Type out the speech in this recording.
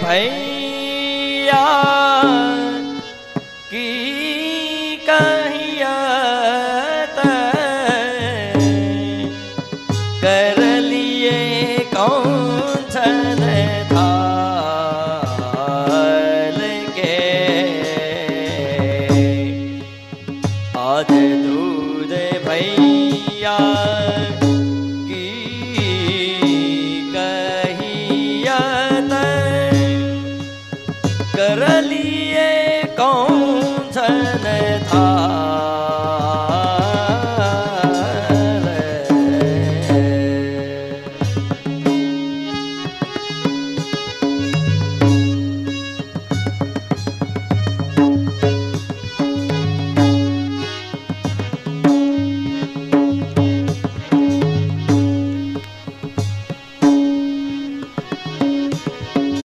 भैया की कहियत कर लिए कौन सन थाल के आज दूध भैया की कहियत कर लिए